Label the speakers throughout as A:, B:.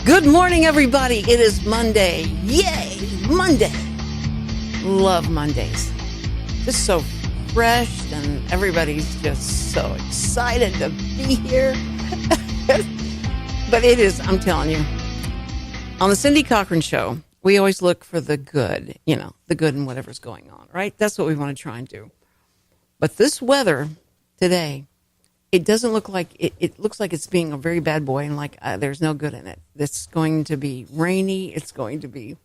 A: Good morning, everybody. It is Monday. Yay, Monday. Love Mondays. Just so fresh, and everybody's just so excited to be here. But it is, I'm telling you, on the Cindy Cochran Show, we always look for the good, the good in whatever's going on, right? That's what we want to try and do. But this weather today, it doesn't look like, it looks like it's being a very bad boy, and like there's no good in it. It's going to be rainy. It's going to be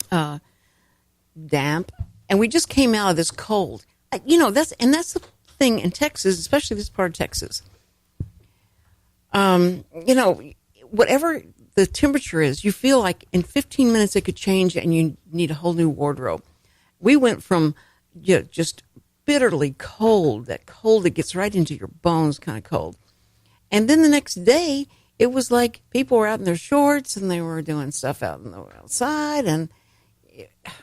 A: damp. And we just came out of this cold. That's the thing in Texas, especially this part of Texas. Whatever the temperature is, you feel like in 15 minutes it could change and you need a whole new wardrobe. We went from just bitterly cold, that cold that gets right into your bones kind of cold. And then the next day, it was like people were out in their shorts and they were doing stuff outside, and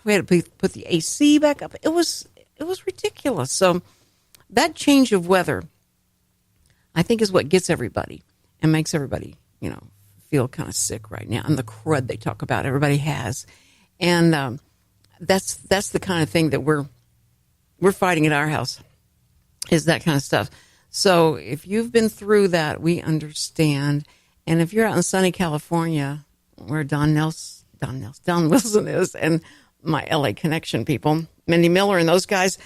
A: we had to put the AC back up. It was ridiculous. So that change of weather, I think, is what gets everybody and makes everybody, feel kind of sick right now. And the crud they talk about, everybody has. And that's the kind of thing that we're fighting at our house, is that kind of stuff. So if you've been through that, we understand. And if you're out in sunny California, where Don Wilson is, and my LA Connection people, Mindy Miller and those guys,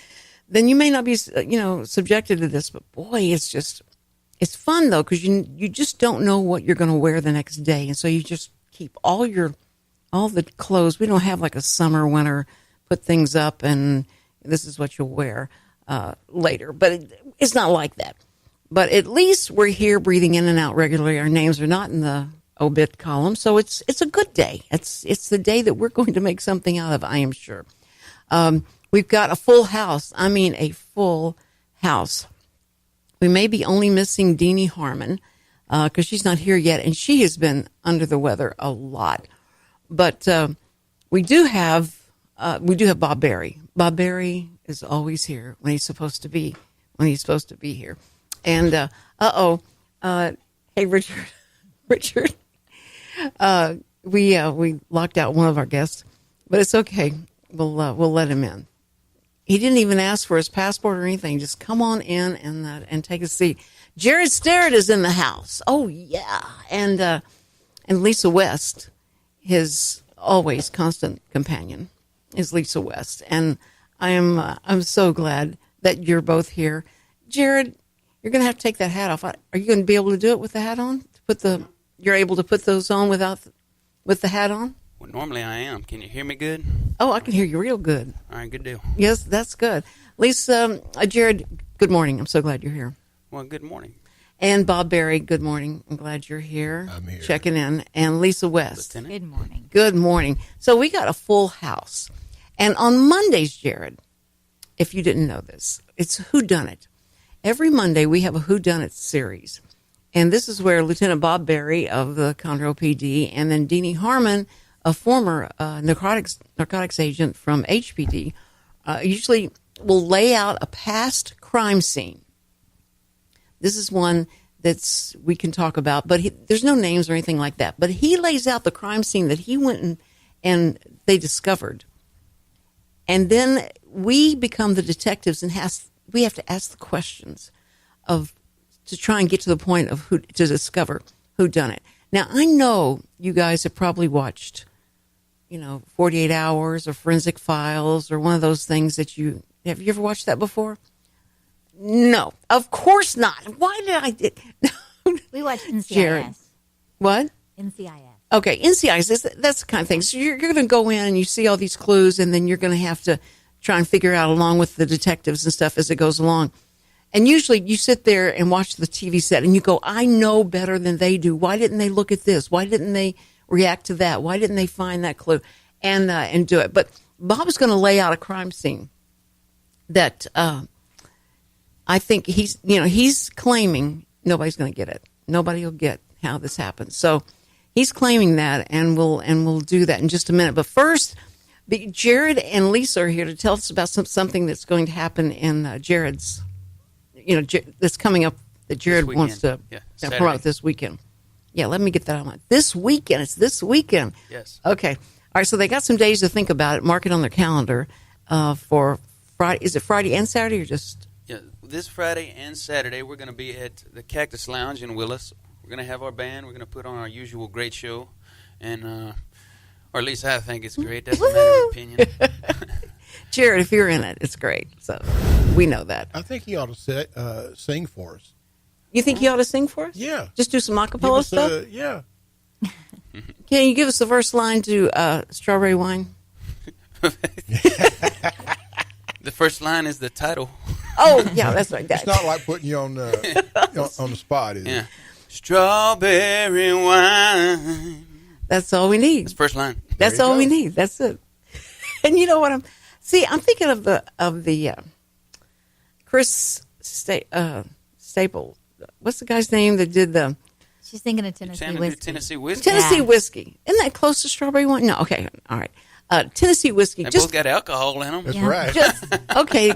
A: then you may not be, subjected to this. But boy, it's fun though, because you just don't know what you're going to wear the next day, and so you just keep all the clothes. We don't have like a summer, winter, put things up and this is what you'll wear later. But it's not like that. But at least we're here breathing in and out regularly. Our names are not in the obit column. So it's a good day. It's the day that we're going to make something out of, I am sure. We've got a full house. I mean, a full house. We may be only missing Deanie Harmon because she's not here yet. And she has been under the weather a lot. But we do have Bob Berry. Bob Berry is always here when he's supposed to be here. And hey Richard, we locked out one of our guests, but it's okay. We'll let him in. He didn't even ask for his passport or anything. Just come on in and take a seat. Jarrod Sterrett is in the house. Oh yeah, and Lesa West, his always constant companion, is Lesa West, and I'm so glad that you're both here. Jarrod, you're going to have to take that hat off. Are you going to be able to do it with the hat on? You're able to put those on with the hat on?
B: Well, normally I am. Can you hear me good?
A: Oh, I can hear you real good.
B: All right, good deal.
A: Yes, that's good. Lesa, Jarrod, good morning. I'm so glad you're here.
B: Well, good morning.
A: And Bob Berry, good morning. I'm glad you're here.
C: I'm here.
A: Checking in. And Lesa West.
B: Lieutenant.
D: Good morning.
A: Good morning. So we got a full house. And on Mondays, Jarrod, if you didn't know this, it's Who Done It. Every Monday we have a Who Done It series. And this is where Lieutenant Bob Berry of the Conroe PD and then Deanie Harmon, a former narcotics agent from HPD, usually will lay out a past crime scene. This is one we can talk about, but there's no names or anything like that. But he lays out the crime scene that he went and they discovered. And then we become the detectives and we have to ask the questions to try and get to the point of to discover who done it. Now, I know you guys have probably watched, 48 Hours or Forensic Files or one of those things have you ever watched that before? No, of course not. Why did
D: We watched NCIS.
A: Jarrod. What?
D: NCIS.
A: Okay, NCIS, that's the kind of thing. So you're going to go in and you see all these clues, and then you're going to have to try and figure out along with the detectives and stuff as it goes along. And usually you sit there and watch the TV set and you go, I know better than they do. Why didn't they look at this? Why didn't they react to that? Why didn't they find that clue and do it? But Bob's going to lay out a crime scene that I think he's claiming nobody's going to get it. Nobody will get how this happened. So he's claiming that, and we'll do that in just a minute. But first, Jarrod and Lesa are here to tell us about something that's going to happen in Jarrod's, that's coming up that Jarrod wants to promote this weekend. Yeah, let me get that on. This weekend. It's this weekend.
B: Yes.
A: Okay. All right, so they got some days to think about it. Mark it on their calendar for Friday. Is it Friday and Saturday or just?
B: Yeah, this Friday and Saturday, we're going to be at the Cactus Lounge in Willis. We're going to have our band. We're going to put on our usual great show. And, or at least I think it's great. That's a matter of opinion.
A: Jarrod, if you're in it, it's great. So we know that.
C: I think he ought to sing for us.
A: You think you ought to sing for us?
C: Yeah.
A: Just do some acapella stuff?
C: Yeah.
A: Can you give us the first line to Strawberry Wine?
B: The first line is the title.
A: Oh, yeah, that's right.
C: It's not like putting you on on the spot, is it?
B: Strawberry wine.
A: That's all we need.
B: That's the first line.
A: That's all we need. That's it. And you know what I'm thinking of the Chris Staple. What's the guy's name that did the
D: She's thinking of Tennessee whiskey.
B: Tennessee whiskey.
A: Tennessee whiskey? Isn't that close to Strawberry Wine? No. Okay. All right. Tennessee whiskey.
B: They both got alcohol in them.
C: That's right.
A: Okay.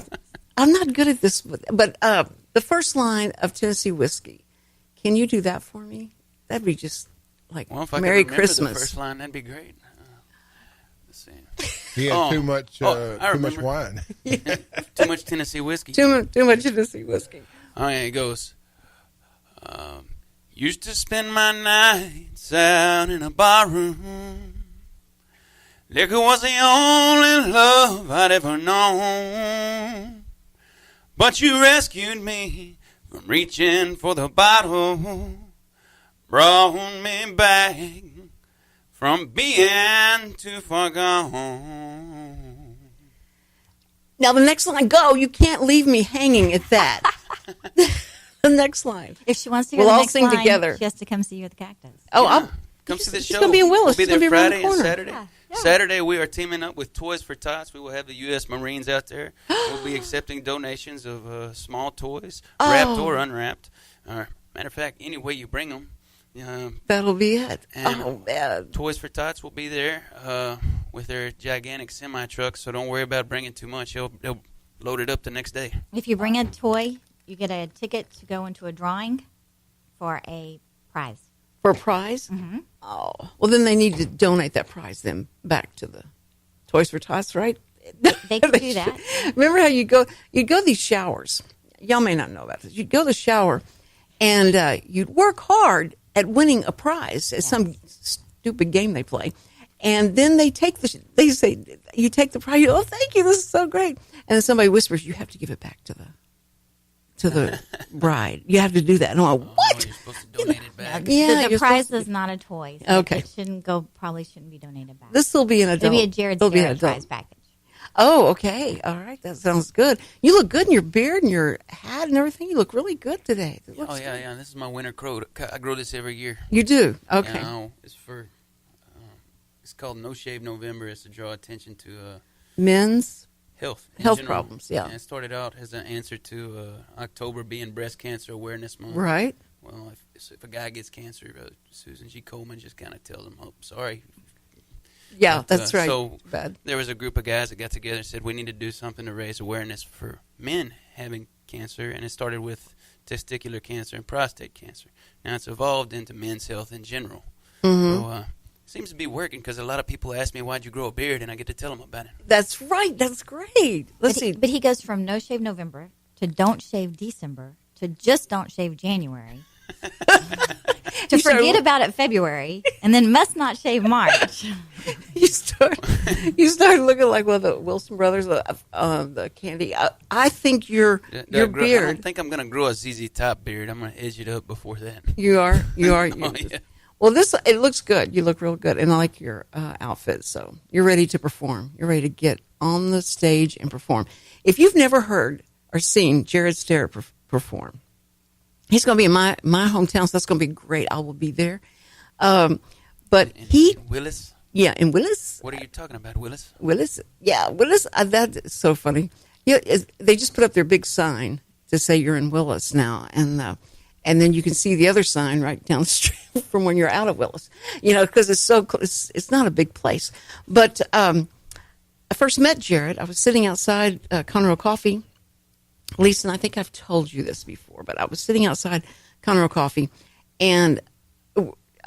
A: I'm not good at this, but the first line of Tennessee whiskey. Can you do that for me? That'd be just like
B: Well, if I
A: Merry
B: could remember
A: Christmas.
B: the first line, that'd be great. Let's see.
C: He had too much
B: I
C: too much
B: remember.
C: wine.
B: Too much Tennessee whiskey.
A: Too much Tennessee whiskey.
B: Oh, yeah, it goes. Used to spend my nights out in a barroom. Liquor was the only love I'd ever known. But you rescued me from reaching for the bottle. Brought me back from being too far gone.
A: Now the next line, go. You can't leave me hanging at that. The next line.
D: If she wants to go
A: We'll
D: to the
A: all
D: next
A: sing
D: line,
A: together.
D: she has to come see you at the Cactus.
A: Oh,
B: Yeah.
A: I'll
B: Come see the
A: it's
B: show.
A: gonna be in Willis.
B: We'll be
A: It's
B: there
A: gonna be around
B: Friday
A: the
B: and
A: corner.
B: Saturday.
D: Yeah.
B: Saturday, we are teaming up with Toys for Tots. We will have the U.S. Marines out there. We'll be accepting donations of small toys, wrapped or unwrapped. Matter of fact, any way you bring them.
A: That'll be it.
B: And
A: Oh man.
B: Toys for Tots will be there with their gigantic semi-truck, so don't worry about bringing too much. They'll load it up the next day.
D: If you bring a toy, you get a ticket to go into a drawing for a prize.
A: For a prize?
D: Mm-hmm.
A: Oh. Well, then they need to donate that prize then back to the Toys for Tots, right?
D: They can do that.
A: Remember how you'd go to these showers. Y'all may not know about this. You'd go to the shower and you'd work hard at winning a prize at some stupid game they play. And then they say, you take the prize, oh, thank you, this is so great. And then somebody whispers, you have to give it back to the bride. You have to do that. And I'm like, what?
B: You're supposed to donate it back.
A: Yeah,
D: the
A: you're
D: prize
A: supposed
D: is not a toy. So
A: Okay.
D: It probably shouldn't be donated back.
A: This will be an adult.
D: It'll be a Jarrod
A: It'll be an
D: Sterrett
A: adult.
D: prize package.
A: Oh, okay. All right. That sounds good. You look good in your beard and your hat and everything. You look really good today. It looks
B: Oh, yeah,
A: good.
B: yeah. This is my winter coat. I grow this every year.
A: You do? Okay.
B: It's for, it's called No Shave November. It's to draw attention to
A: Men's?
B: health. in
A: Health
B: general.
A: problems, yeah.
B: And it started out as an answer to October being Breast Cancer Awareness Month.
A: Right.
B: Well, if a guy gets cancer, Susan G. Komen just kind of tells him, oh, sorry.
A: Yeah,
B: But,
A: that's right.
B: So
A: Bad.
B: there was a group of guys that got together and said, we need to do something to raise awareness for men having cancer. And it started with testicular cancer and prostate cancer. Now it's evolved into men's health in general.
A: Mm-hmm.
B: So it seems to be working because a lot of people ask me, why'd you grow a beard? And I get to tell them about it.
A: That's right. That's great. Let's see.
D: But he goes from no shave November to don't shave December to just don't shave January to
A: You started-
D: forget about it February and then must not shave March.
A: you start looking like one of the Wilson brothers, the Candy. I think your
B: I
A: beard.
B: don't think I'm going to grow a ZZ Top beard. I'm going to edge it up before that.
A: You are.
B: Oh,
A: You-
B: yeah.
A: Well, it looks good. You look real good, and I like your outfit. So you're ready to perform. You're ready to get on the stage and perform. If you've never heard or seen Jarrod Sterrett perform, he's going to be in my hometown, so that's going to be great. I will be there. But
B: In Willis?
A: yeah, in Willis.
B: What are you talking about, Willis?
A: Willis, yeah, Willis. That's so funny. Yeah, they just put up their big sign to say you're in Willis now, and then you can see the other sign right down the street from when you're out of Willis. You know, because it's so close. It's not a big place. But I first met Jarrod. I was sitting outside Conroe Coffee. Lesa, and I think I've told you this before, but I was sitting outside Conroe Coffee, and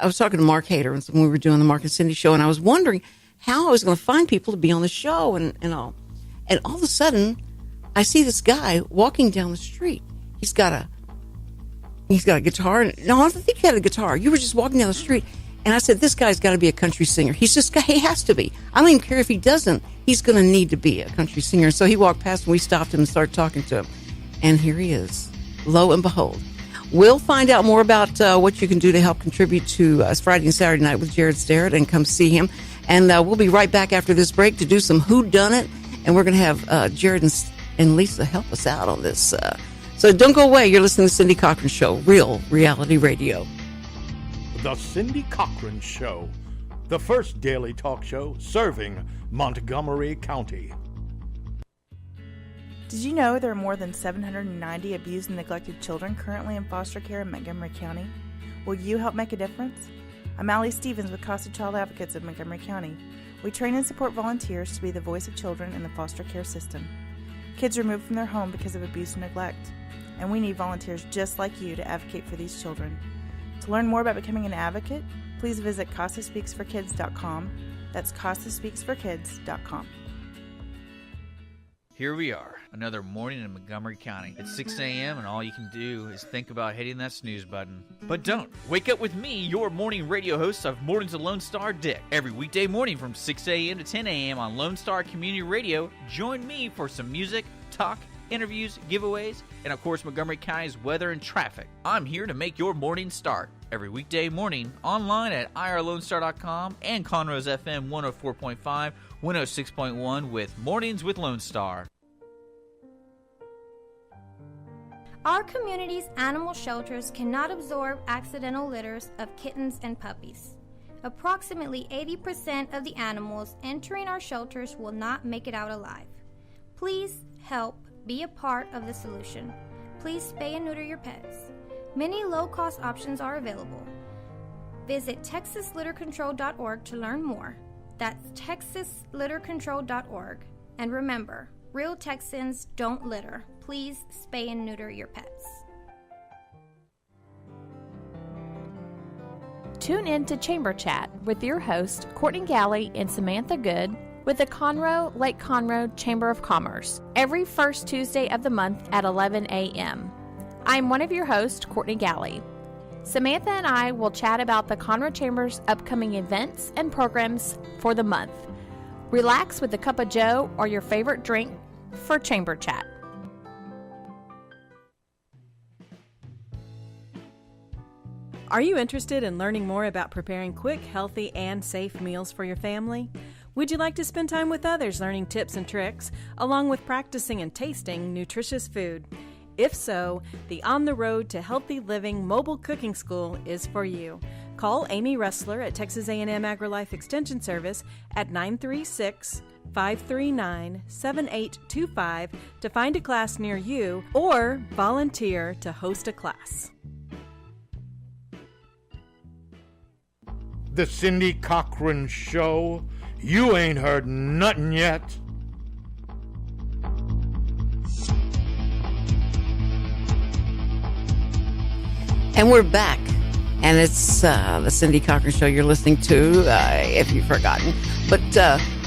A: I was talking to Mark Hader when we were doing the Mark and Cindy show, and I was wondering how I was going to find people to be on the show and all. And all of a sudden, I see this guy walking down the street. He's got a guitar. No, I don't think he had a guitar. You were just walking down the street, and I said, this guy's got to be a country singer. He has to be. I don't even care if he doesn't. He's going to need to be a country singer. So he walked past, and we stopped him and started talking to him. And here he is, lo and behold. We'll find out more about what you can do to help contribute to Friday and Saturday Night with Jarrod Sterrett, and come see him. And we'll be right back after this break to do some Who Done It, and we're going to have Jarrod and Lesa help us out on this. So don't go away. You're listening to Cindy Cochran Show, Real Reality Radio.
E: The Cindy Cochran Show, the first daily talk show serving Montgomery County.
F: Did you know there are more than 790 abused and neglected children currently in foster care in Montgomery County? Will you help make a difference? I'm Allie Stevens with Casa Child Advocates of Montgomery County. We train and support volunteers to be the voice of children in the foster care system. Kids are removed from their home because of abuse and neglect, and we need volunteers just like you to advocate for these children. To learn more about becoming an advocate, please visit CasaSpeaksForKids.com. That's CasaSpeaksForKids.com.
G: Here we are, another morning in Montgomery County. It's 6 a.m. and all you can do is think about hitting that snooze button. But don't. Wake up with me, your morning radio host of Mornings of Lone Star, Dick. Every weekday morning from 6 a.m. to 10 a.m. on Lone Star Community Radio, join me for some music, talk, interviews, giveaways, and of course Montgomery County's weather and traffic. I'm here to make your morning start. Every weekday morning, online at irlonestar.com and Conroe's FM 104.5, 106.1 with Mornings with Lone Star.
H: Our community's animal shelters cannot absorb accidental litters of kittens and puppies. Approximately 80% of the animals entering our shelters will not make it out alive. Please help be a part of the solution. Please spay and neuter your pets. Many low-cost options are available. Visit texaslittercontrol.org to learn more. That's texaslittercontrol.org. And remember, real Texans don't litter. Please spay and neuter your pets.
I: Tune in to Chamber Chat with your host, Courtney Galley and Samantha Good, with the Conroe Lake Conroe Chamber of Commerce, every first Tuesday of the month at 11 a.m. I'm one of your hosts, Courtney Galley. Samantha and I will chat about the Conroe Chamber's upcoming events and programs for the month. Relax with a cup of joe or your favorite drink for Chamber Chat.
J: Are you interested in learning more about preparing quick, healthy, and safe meals for your family? Would you like to spend time with others learning tips and tricks, along with practicing and tasting nutritious food? If so, the On the Road to Healthy Living Mobile Cooking School is for you. Call Amy Ressler at Texas A&M AgriLife Extension Service at 936-539-7825 to find a class near you or volunteer to host a class.
E: The Cindy Cochran Show. You ain't heard nothing yet.
A: And we're back. And it's the Cindy Cochran Show you're listening to, if you've forgotten. But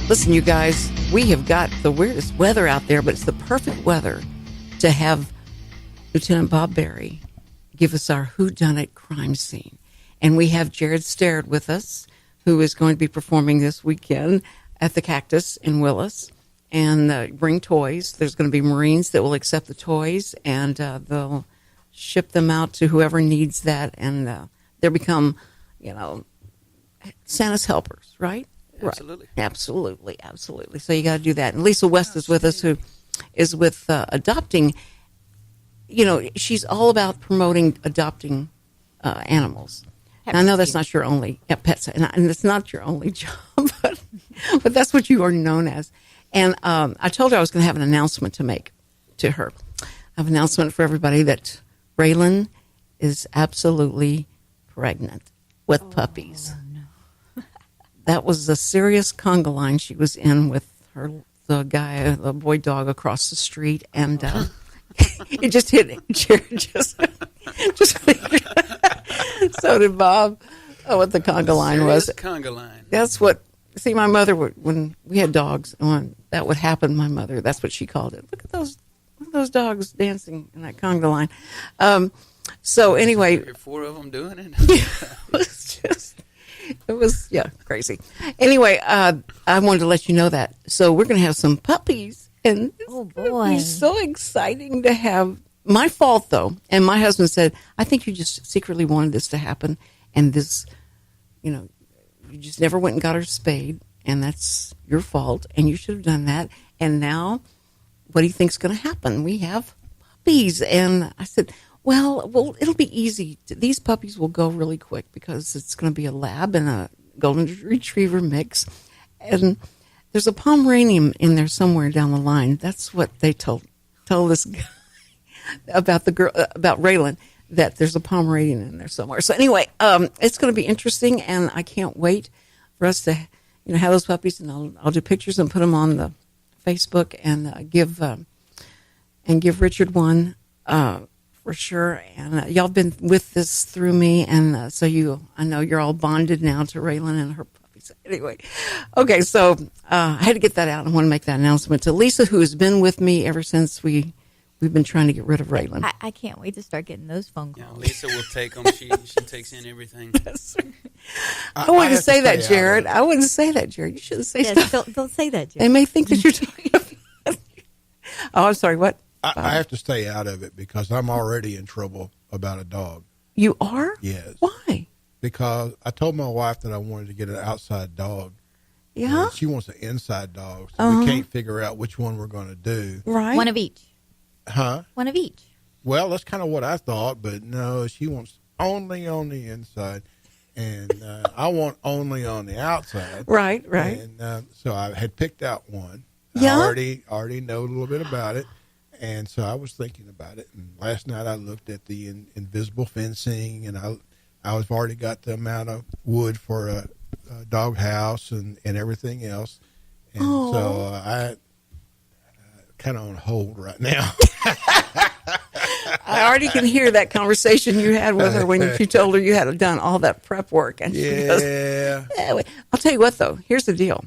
A: listen, you guys, we have got the weirdest weather out there, but it's the perfect weather to have Lieutenant Bob Berry give us our whodunit crime scene. And we have Jarrod Sterrett with us, who is going to be performing this weekend at the Cactus in Willis, and bring toys. There's going to be Marines that will accept the toys, and they'll ship them out to whoever needs that, and they'll become, Santa's helpers, right?
B: Absolutely.
A: Right. Absolutely. So you got to do that. And Lesa West is with us, who is with adopting. She's all about promoting adopting animals. And I know that's not your only pets, and it's not your only job, but that's what you are known as. And I told her I was going to have an announcement to make to her. I have an announcement for everybody that Raylan is absolutely pregnant with puppies. No. That was a serious conga line she was in with the boy dog across the street, and it just hit Jared. Just so did Bob. what the conga line was.
B: Conga line.
A: That's what. See, my mother would, when we had dogs, when that would happen. My mother, that's what she called it. Look at those dogs dancing in that conga line. So anyway,
B: There are 4 of them doing it.
A: it was crazy. Anyway, I wanted to let you know that. So we're going to have some puppies, and it's going to be so exciting to have. My fault though, and my husband said, "I think you just secretly wanted this to happen, and this, you just never went and got her spayed, and that's your fault, and you should have done that. And now, what do you think's going to happen? We have puppies." And I said, Well, it'll be easy. These puppies will go really quick because it's going to be a lab and a golden retriever mix. And there's a Pomeranian in there somewhere down the line. That's what they told this guy about the girl, about Raylan, that there's a Pomeranian in there somewhere. So anyway, it's going to be interesting, and I can't wait for us to, have those puppies, and I'll do pictures and put them on the Facebook and give Richard one. For sure, and y'all been with this through me, and so I know you're all bonded now to Raylan and her puppies. Anyway, okay, so I had to get that out. I want to make that announcement to Lesa, who has been with me ever since we've been trying to get rid of Raylan.
D: I can't wait to start getting those phone calls.
B: Yeah, Lesa will take them. She takes in everything.
A: I wouldn't say that, Jarrod. I wouldn't say that, Jarrod. You shouldn't say stuff.
D: Don't say that, Jarrod.
A: They may think that you're talking about. Oh, I'm sorry. What?
C: I have to stay out of it because I'm already in trouble about a dog.
A: You are?
C: Yes.
A: Why?
C: Because I told my wife that I wanted to get an outside dog.
A: Yeah.
C: And she wants an inside dog, so we can't figure out which one we're going to do.
A: Right.
D: One of each.
C: Huh?
D: One of each.
C: Well, that's kind of what I thought, but no, she wants only on the inside, and I want only on the outside.
A: Right.
C: And so I had picked out one.
A: Yeah.
C: I already know a little bit about it. And so I was thinking about it. And last night I looked at the invisible fencing, and I've already got the amount of wood for a dog house and everything else. And so I kind of on hold right now.
A: I already can hear that conversation you had with her when you told her you had done all that prep work. And she goes, I'll tell you what, though. Here's the deal.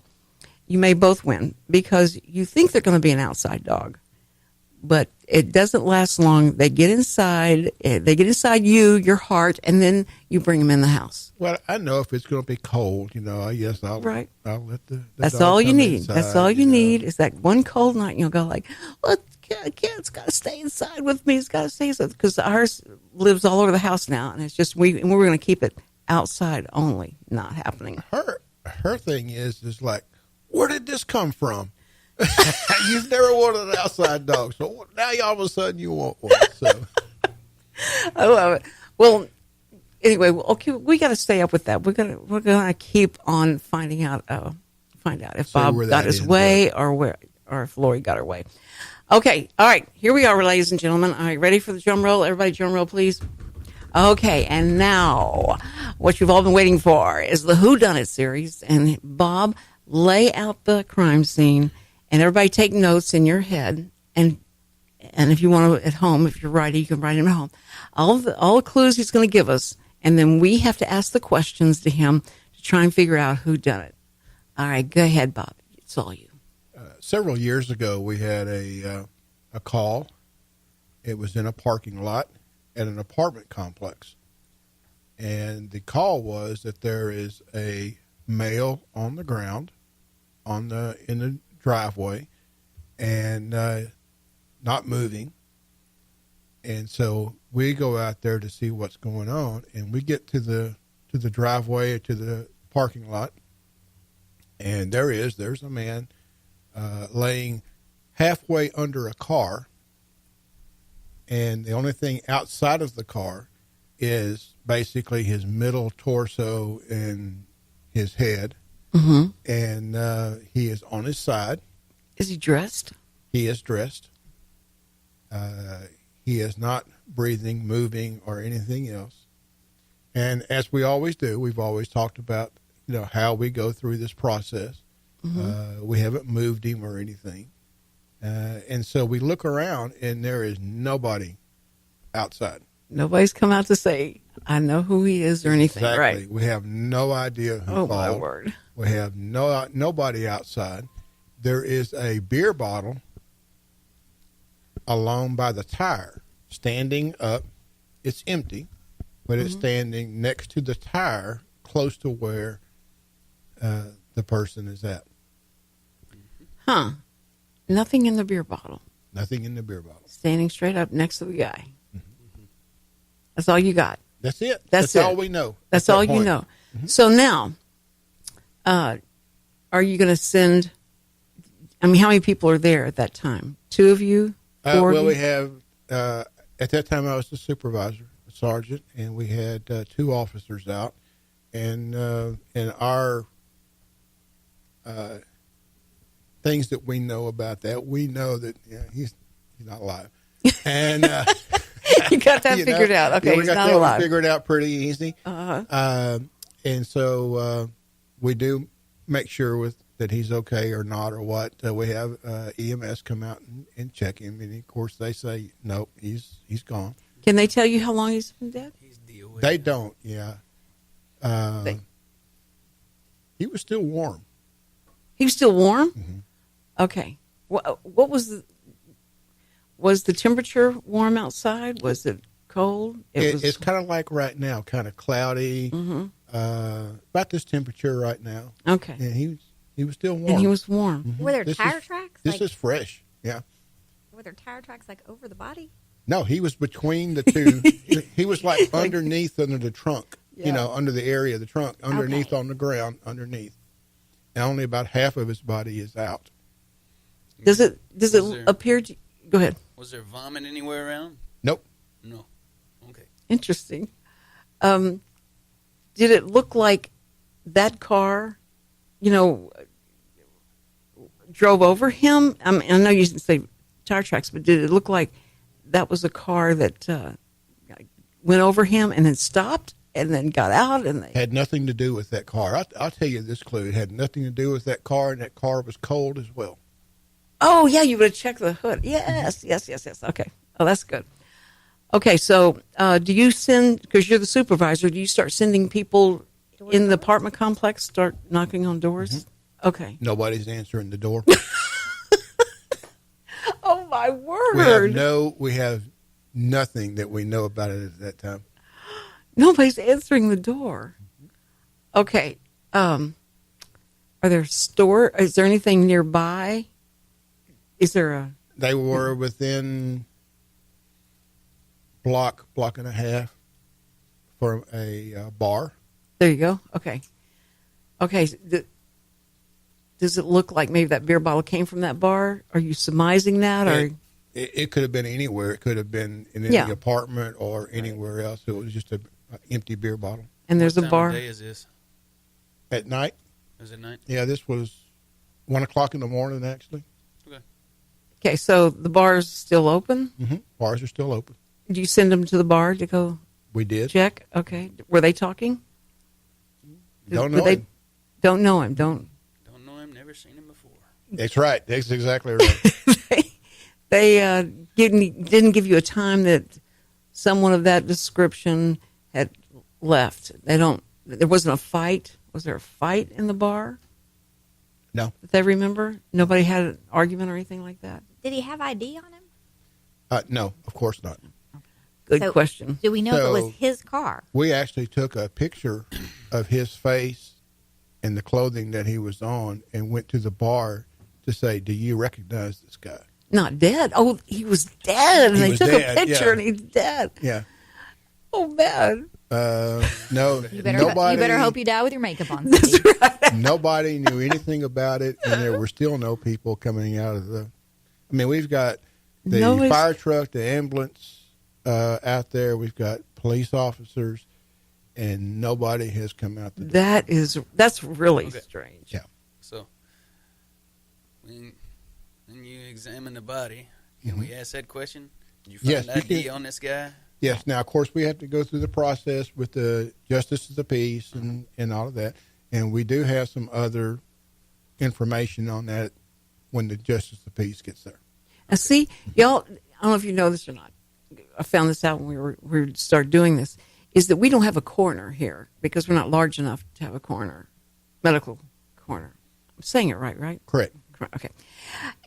A: You may both win because you think they're going to be an outside dog. But it doesn't last long. They get inside. They get inside your heart, and then you bring them in the house.
C: Well, I know if it's going to be cold, yes, I'll let the
A: That's
C: dog
A: all you
C: come
A: need.
C: inside,
A: That's all you need is that one cold night, and you'll go like, well, it's got to stay inside with me. It's got to stay inside because ours lives all over the house now, and it's just we're going to keep it outside only. Not happening.
C: Her thing is like, where did this come from? You've never wanted an outside dog, so now all of a sudden you want one. So
A: I love it. Well, anyway, okay, we got to stay up with that. We're gonna keep on find out if Bob got his way or if Lori got her way. Okay, all right, here we are, ladies and gentlemen. All right, ready for the drum roll? Everybody, drum roll, please. Okay, and now what you've all been waiting for is the Who Done It series, and Bob, lay out the crime scene. And everybody take notes in your head, and if you want to at home, if you're writing, you can write them at home. All the clues he's going to give us, and then we have to ask the questions to him to try and figure out who done it. All right, go ahead, Bob. It's all you.
C: Several years ago, we had a call. It was in a parking lot at an apartment complex, and the call was that there is a male on the ground in the driveway and not moving. And so we go out there to see what's going on, and we get to the driveway or to the parking lot, and there's a man laying halfway under a car, and the only thing outside of the car is basically his middle torso and his head.
A: Mm-hmm.
C: And he is on his side.
A: Is he dressed?
C: He is dressed. He is not breathing, moving, or anything else. And as we always do, we've always talked about how we go through this process. Mm-hmm. We haven't moved him or anything. And so we look around, and there is nobody outside.
A: Nobody's come out to say, I know who he is or anything,
C: Exactly.
A: right?
C: We have no idea who
A: Oh,
C: called.
A: my word.
C: We have nobody outside. There is a beer bottle along by the tire, standing up. It's empty, but it's standing next to the tire, close to where the person is at.
A: Huh. Nothing in the beer bottle.
C: Nothing in the beer bottle.
A: Standing straight up next to the guy. That's all you got.
C: That's it.
A: That's
C: all
A: it.
C: we know.
A: That's
C: at that
A: all you
C: point.
A: know. So now, are you going to send? I mean, how many people are there at that time? 2 of you? 4 of
C: Well,
A: you?
C: we have, at that time I was the supervisor, a sergeant, and we had 2 officers out. And our things that we know about that, we know that he's not alive. And
A: You got that figured out. Okay,
C: we
A: he's
C: got
A: not
C: that one
A: alive.
C: figured out pretty easy.
A: Uh-huh.
C: And so we do make sure that he's okay or not or what. We have EMS come out and check him, and of course they say nope, he's gone.
A: Can they tell you how long he's been dead?
C: They don't. Yeah. He was still warm.
A: He was still warm?
C: Mm-hmm.
A: Okay. What was the temperature warm outside? Was it cold?
C: It's kind of like right now, kind of cloudy, about this temperature right now.
A: Okay.
C: And he was still warm.
A: And he was warm.
C: Mhm.
D: Were there
C: This
D: tire
C: is-
D: tracks?
C: This
D: Like,
C: is fresh. Yeah.
D: were there tire tracks like over the body?
C: No, he was between the two. He was like underneath under the trunk, under the area of the trunk, underneath on the ground, underneath. And only about half of his body is out.
A: Does it
B: there-
A: appear to go ahead.
B: Was there vomit anywhere around?
C: Nope.
B: No. Okay.
A: Interesting. Did it look like that car, drove over him? I know you didn't say tire tracks, but did it look like that was a car that went over him and then stopped and then got out? And they
C: Had nothing to do with that car. I'll tell you this clue. It had nothing to do with that car, and that car was cold as well.
A: Oh, yeah, you would have checked the hood. Yes. Okay. Oh, that's good. Okay, so do you send, because you're the supervisor, do you start sending people in the apartment complex, start knocking on doors? Okay.
C: Nobody's answering the door.
A: Oh, my word.
C: We have nothing that we know about it at that time.
A: Nobody's answering the door. Okay. Is there anything nearby? Is there a...
C: They were within block and a half from a bar.
A: There you go. Okay. Does it look like maybe that beer bottle came from that bar? Are you surmising that? Or
C: It could have been anywhere. It could have been in any apartment or anywhere else. It was just an empty beer bottle.
A: And there's
B: What
A: a
B: time
A: bar.
B: of day is this?
C: At night?
B: Is it night?
C: Yeah, this was 1 o'clock in the morning, actually.
A: Okay, so the bar's still open?
C: Mm-hmm. Bars are still open.
A: Do you send them to the bar to go
C: We did.
A: check? Okay. Were they talking?
C: Don't know him.
A: Don't know him.
B: Don't know him. Never seen him before.
C: That's right. That's exactly right.
A: They didn't give you a time that someone of that description had left. There wasn't a fight. Was there a fight in the bar?
C: No.
A: That they remember? Nobody had an argument or anything like that?
D: Did he have ID on him?
C: No, of course not.
A: Good question.
D: Do we know if it was
C: So-
D: his car?
C: We actually took a picture of his face and the clothing that he was on and went to the bar to say, do you recognize this guy?
A: Not dead. Oh, he was dead. And
C: He
A: they
C: was
A: took
C: dead,
A: a picture
C: yeah.
A: and he's dead.
C: Yeah.
A: Oh, man.
C: No,
D: You better,
C: nobody,
D: you better hope you die with your makeup on. Cindy.
C: nobody knew anything about it, and there were still no people coming out of the. I mean, we've got the
A: Nobody's-
C: fire truck, the ambulance out there. We've got police officers, and nobody has come out the door.
A: That's really strange.
C: Yeah.
B: So, when you examine the body, can we ask that question? Did you find
C: Yes, you
B: ID
C: can.
B: on this guy?
C: Yes. Now, of course, we have to go through the process with the justice of the peace and all of that, and we do have some other information on that when the justice of the peace gets there.
A: And see, y'all, I don't know if you know this or not. I found this out when we started doing this. is that we don't have a coroner here because we're not large enough to have a coroner, medical coroner. I'm saying it right?
C: Correct.
A: Okay.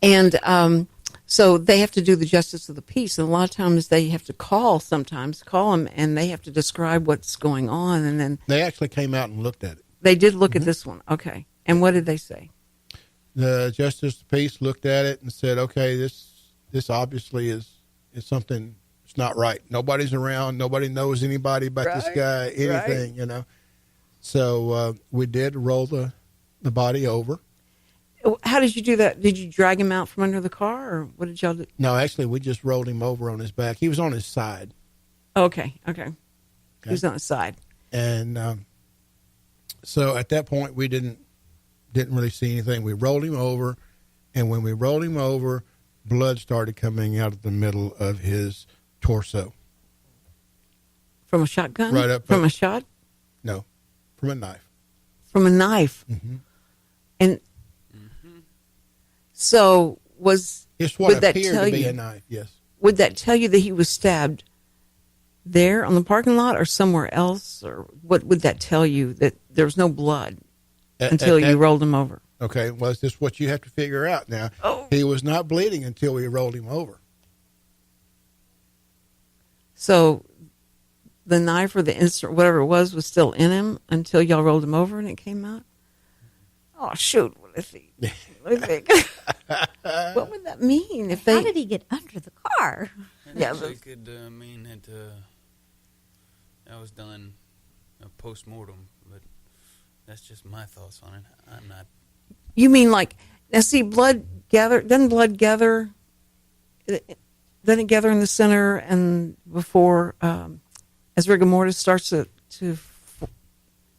A: And so they have to do the justice of the peace. And a lot of times they have to call them, and they have to describe what's going on. And then
C: they actually came out and looked at it.
A: They did look at this one. Okay. And what did they say?
C: The justice of the peace looked at it and said, okay, this obviously is something. It's not right. Nobody's around. Nobody knows anybody about this guy, anything, you know. So we did roll the body over.
A: How did you do that? Did you drag him out from under the car, or what did y'all do?
C: No, actually, we just rolled him over on his back. He was on his side.
A: Okay. He was on his side.
C: And so at that point, we didn't really see anything. We rolled him over, and when we rolled him over, blood started coming out of the middle of his torso.
A: From a shotgun?
C: Right up.
A: From a shot?
C: No, from a knife.
A: From a knife.
C: Mm-hmm.
A: And so
C: it's what
A: would that
C: appeared
A: tell
C: to be
A: you,
C: a knife, yes.
A: Would that tell you that he was stabbed there on the parking lot or somewhere else? Or what would that tell you, that there was no blood until you rolled him over?
C: Okay, well, this is what you have to figure out now.
A: Oh.
C: He was not bleeding until we rolled him over.
A: So the knife or the instrument, whatever it was still in him until y'all rolled him over and it came out? Oh, shoot. Let's see. What would that mean?
D: How did he get under the car?
B: It could mean that that was done post-mortem, but that's just my thoughts on it. I'm not...
A: You mean like, now see, doesn't blood gather, doesn't it gather in the center and before, as rigor mortis starts to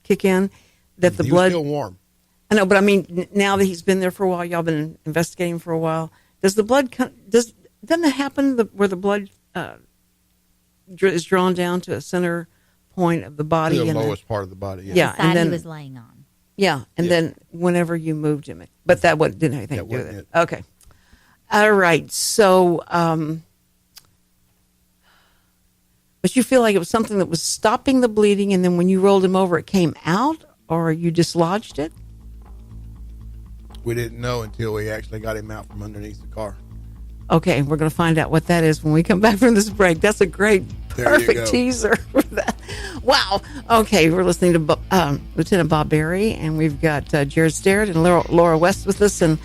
A: kick in, that the blood...
C: He was still warm.
A: I know, but I mean, now that he's been there for a while, y'all been investigating for a while, doesn't it happen where the blood is drawn down to a center point of the body?
C: To the lowest part of the body, yeah.
A: Yeah,
D: the side he was laying on.
A: Yeah, and then whenever you moved him, but that didn't have anything to do with it. Okay. All right, so, but you feel like it was something that was stopping the bleeding, and then when you rolled him over, it came out, or you dislodged it?
C: We didn't know until we actually got him out from underneath the car.
A: Okay, we're going to find out what that is when we come back from this break. That's a great, perfect teaser for that. Wow. Okay, we're listening to Lieutenant Bob Berry, and we've got Jarrod Sterrett and Laura West with us, and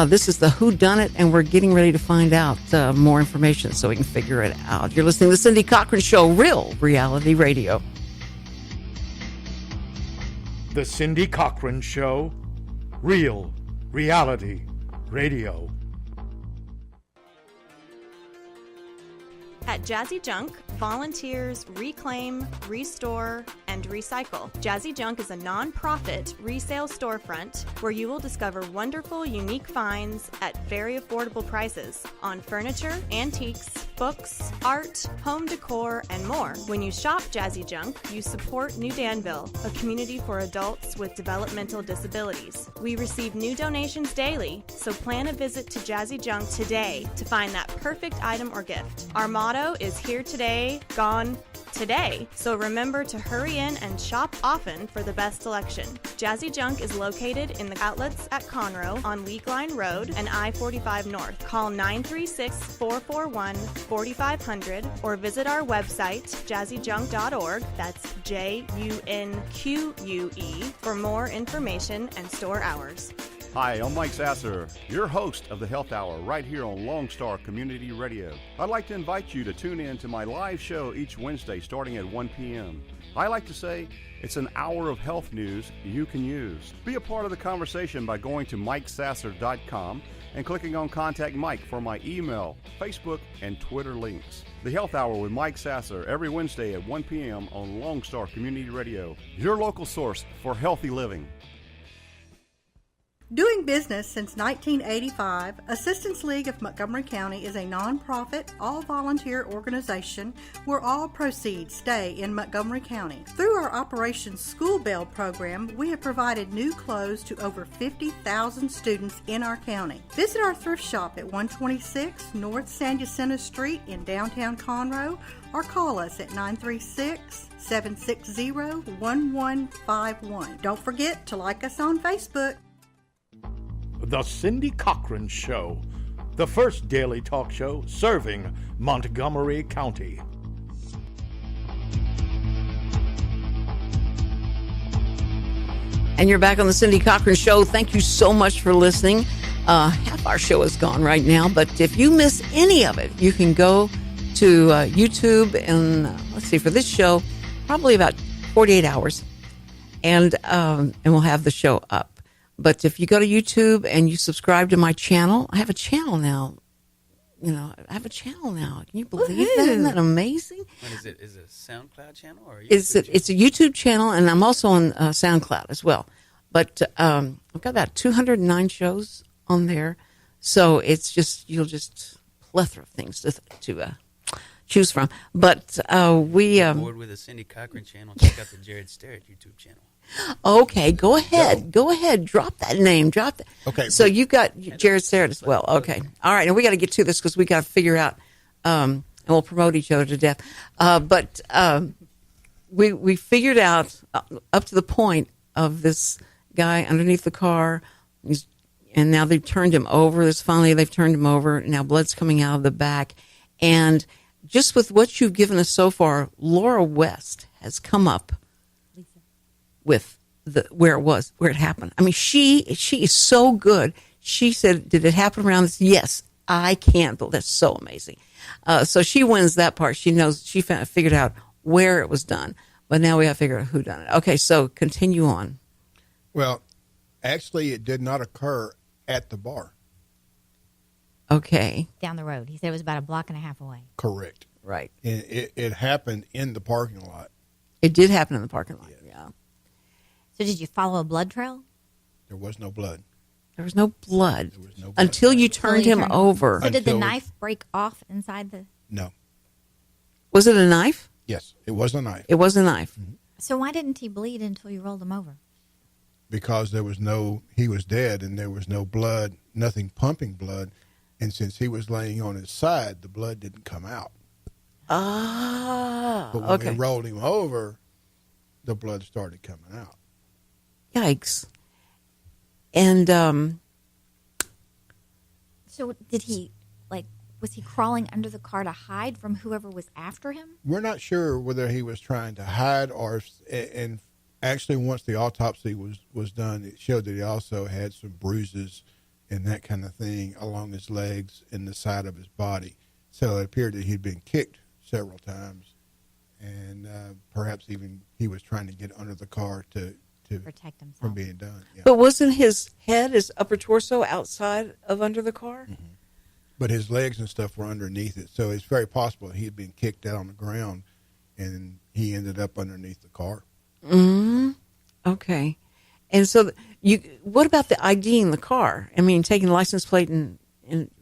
A: this is the Who Done It, and we're getting ready to find out more information so we can figure it out. You're listening to the Cindy Cochran Show, Real Reality Radio.
E: The Cindy Cochran Show, Real Reality Radio.
K: At Jazzy Junk, volunteers reclaim, restore, and recycle. Jazzy Junk is a non-profit resale storefront where you will discover wonderful, unique finds at very affordable prices on furniture, antiques, books, art, home decor, and more. When you shop Jazzy Junk, you support New Danville, a community for adults with developmental disabilities. We receive new donations daily, so plan a visit to Jazzy Junk today to find that perfect item or gift. Our motto is here today, gone today. So remember to hurry in and shop often for the best selection. Jazzy Junk is located in the outlets at Conroe on League Line Road and I-45 North. Call 936-441-4500 or visit our website, jazzyjunk.org. That's JUNQUE for more information and store hours.
L: Hi, I'm Mike Sasser, your host of the Health Hour right here on Lone Star Community Radio. I'd like to invite you to tune in to my live show each Wednesday starting at 1 p.m. I like to say it's an hour of health news you can use. Be a part of the conversation by going to MikeSasser.com and clicking on Contact Mike for my email, Facebook, and Twitter links. The Health Hour with Mike Sasser every Wednesday at 1 p.m. on Lone Star Community Radio, your local source for healthy living.
M: Doing business since 1985, Assistance League of Montgomery County is a nonprofit, all-volunteer organization where all proceeds stay in Montgomery County. Through our Operation School Bell program, we have provided new clothes to over 50,000 students in our county. Visit our thrift shop at 126 North San Jacinto Street in downtown Conroe or call us at 936-760-1151. Don't forget to like us on Facebook.
E: The Cindy Cochran Show, the first daily talk show serving Montgomery County.
A: And you're back on the Cindy Cochran Show. Thank you so much for listening. Half our show is gone right now, but if you miss any of it, you can go to YouTube and let's see, for this show, probably about 48 hours, and we'll have the show up. But if you go to YouTube and you subscribe to my channel, I have a channel now. I have a channel now. Can you believe that? Isn't that amazing?
B: What is it? Is it a SoundCloud channel or a
A: It's a YouTube channel, and I'm also on SoundCloud as well. But I've got about 209 shows on there, so it's you'll just plethora of things to choose from. But
B: bored with the Cindy Cochran channel? Check out the Jarrod Sterrett YouTube channel.
A: Okay, go ahead. Go ahead. Drop that name. Drop that.
C: Okay.
A: So you got Jarrod Sterrett as well. Okay. All right. And we got to get to this because we got to figure out, and we'll promote each other to death. But we figured out up to the point of this guy underneath the car. And now they've turned him over. They've turned him over. Now blood's coming out of the back. And just with what you've given us so far, Laura West has come up with where it happened. I mean, she is so good. She said, "Did it happen around this?" Yes, I can't. But that's so amazing. So she wins that part. She knows. She figured out where it was done. But now we have to figure out who done it. Okay, so continue on.
C: Well, actually, it did not occur at the bar.
A: Okay.
D: Down the road. He said it was about a block and a half away.
C: Correct.
A: Right.
C: And it happened in the parking lot.
A: It did happen in the parking lot. Yeah.
D: So did you follow a blood trail?
C: There was no blood.
A: There was no blood.
C: There was no blood.
A: Until you turned him over.
D: So did the knife break off inside the...
C: No.
A: Was it a knife?
C: Yes, it was a knife.
A: It was a knife.
C: Mm-hmm.
D: So why didn't he bleed until you rolled him over?
C: Because he was dead and there was no blood, nothing pumping blood. And since he was laying on his side, the blood didn't come out.
A: Ah,
C: but when they rolled him over, the blood started coming out.
A: Yikes. And
D: so did he, was he crawling under the car to hide from whoever was after him?
C: We're not sure whether he was trying to hide and actually once the autopsy was done, it showed that he also had some bruises and that kind of thing along his legs and the side of his body. So it appeared that he'd been kicked several times, and perhaps even he was trying to get under the car to
D: protect himself
C: from being done. Yeah.
A: But wasn't his head, his upper torso outside of under the car?
C: Mm-hmm. But his legs and stuff were underneath it, so it's very possible he had been kicked out on the ground, and he ended up underneath the car.
A: Mm-hmm. Okay. And so what about the ID in the car? I mean, taking the license plate and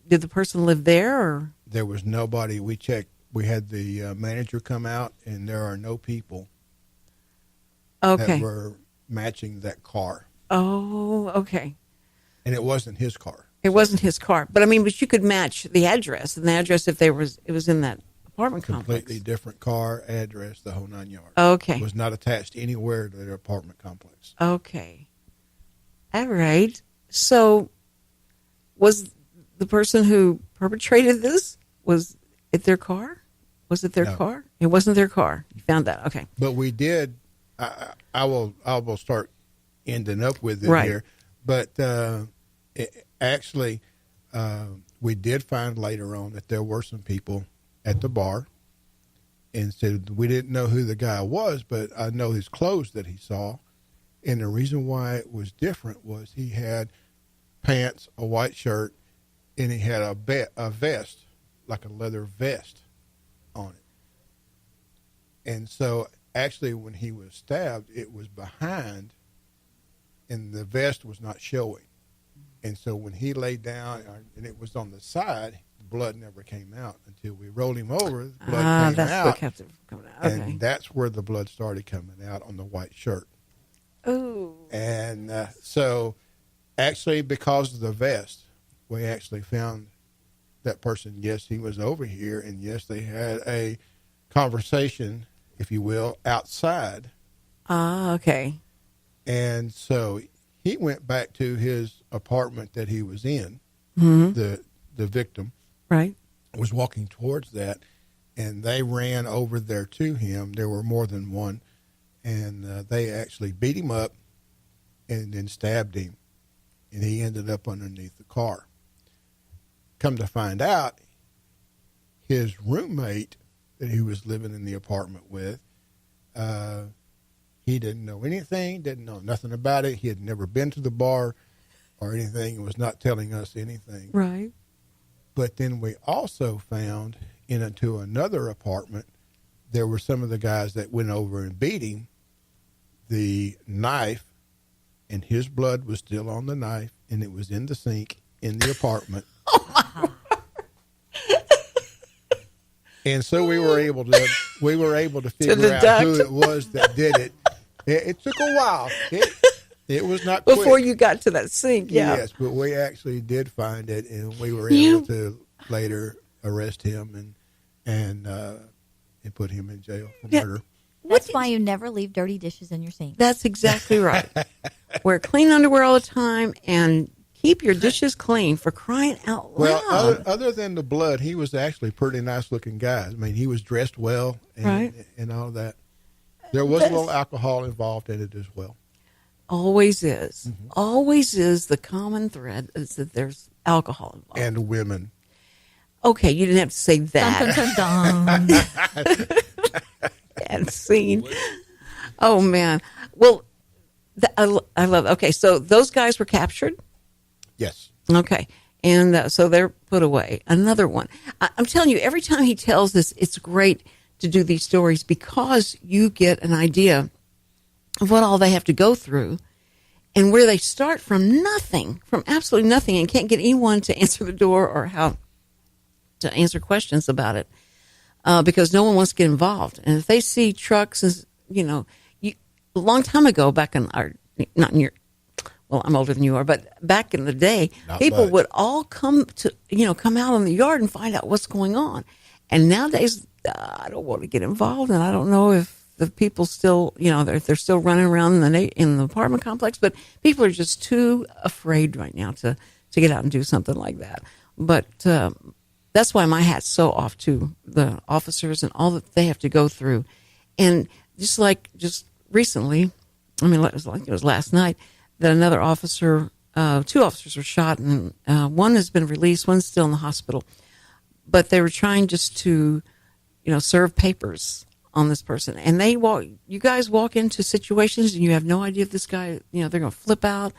A: did the person live there or?
C: There was nobody. We checked. We had the manager come out, and there are no people that were matching that car.
A: Oh, okay.
C: And it wasn't his car.
A: It wasn't his car. But you could match the address, and the address if it was in that apartment complex.
C: Completely different car, address, the whole 9 yards.
A: Okay.
C: It was not attached anywhere to their apartment complex.
A: Okay. All right. So was the person who perpetrated this, was it their car? Was it their car? It wasn't their car. You found that. Okay.
C: But we did, I will start ending up with it here. But we did find later on that there were some people at the bar, and said we didn't know who the guy was, but I know his clothes that he saw. And the reason why it was different was he had pants, a white shirt, and he had a vest, like a leather vest on it. And so actually when he was stabbed, it was behind, and the vest was not showing. And so when he laid down and it was on the side, blood never came out until we rolled him over. The blood came
A: that's
C: out.
A: what kept it from coming out. Okay.
C: And that's where the blood started coming out on the white shirt.
A: Oh.
C: And so actually, because of the vest, we actually found that person. Yes, he was over here. And yes, they had a conversation, if you will, outside.
A: Okay.
C: And so he went back to his apartment that he was in.
A: Mm-hmm.
C: The victim
A: right
C: was walking towards that, and they ran over there to him. There were more than one, and they actually beat him up and then stabbed him, and he ended up underneath the car. Come to find out, his roommate that he was living in the apartment with, he didn't know anything, didn't know nothing about it. He had never been to the bar or anything and was not telling us anything.
A: Right.
C: But then we also found into another apartment, there were some of the guys that went over and beat him, the knife, and his blood was still on the knife, and it was in the sink in the apartment. And so we were able to figure out who it was that did it. It took a while. It was not quick.
A: Before you got to that sink. Yeah.
C: Yes, but we actually did find it, and we were able to later arrest him and put him in jail for murder.
D: That's why you never leave dirty dishes in your sink.
A: That's exactly right. Wear clean underwear all the time and keep your dishes clean, for crying out loud.
C: Well, other than the blood, he was actually a pretty nice-looking guy. I mean, he was dressed well and all that. There was a little alcohol involved in it as well.
A: Always is. Mm-hmm. Always is. The common thread is that there's alcohol involved.
C: And women.
A: Okay, you didn't have to say that.
D: Dun, dun, dun, dun.
A: And scene. Oh, man. Well, I love it. Okay, so those guys were captured?
C: Yes.
A: Okay. And so they're put away. Another one. I'm telling you, every time he tells this, it's great to do these stories because you get an idea of what all they have to go through and where they start from nothing, from absolutely nothing, and can't get anyone to answer the door or how to answer questions about it because no one wants to get involved. And if they see trucks, as a long time ago, back in our, not in your, well, I'm older than you are, but back in the day, people would all come out in the yard and find out what's going on. And nowadays, I don't want to get involved, and I don't know if the people still, if they're still running around in the apartment complex, but people are just too afraid right now to get out and do something like that. But that's why my hat's so off to the officers and all that they have to go through. And just recently, it was last night, that another officer, two officers were shot, and one has been released, one's still in the hospital. But they were trying just to, serve papers on this person. And you guys walk into situations and you have no idea if this guy, they're going to flip out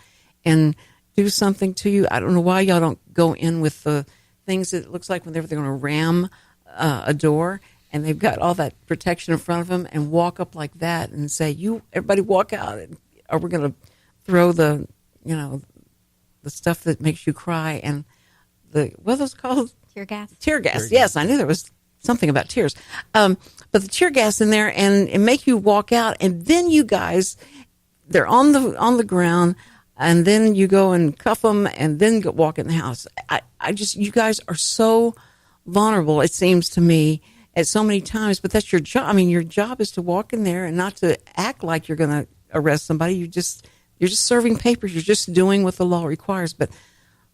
A: and do something to you. I don't know why y'all don't go in with the things that it looks like whenever they're going to ram a door and they've got all that protection in front of them and walk up like that and say, everybody walk out, or we're going to throw the stuff that makes you cry and what are those called?
D: Tear gas.
A: Tear gas. Yes, I knew there was something about tears. But the tear gas in there and make you walk out, and then you guys, they're on the ground, and then you go and cuff them, and then walk in the house. You guys are so vulnerable, it seems to me, at so many times. But that's your job. I mean, your job is to walk in there and not to act like you're going to arrest somebody. You're just serving papers. You're just doing what the law requires. But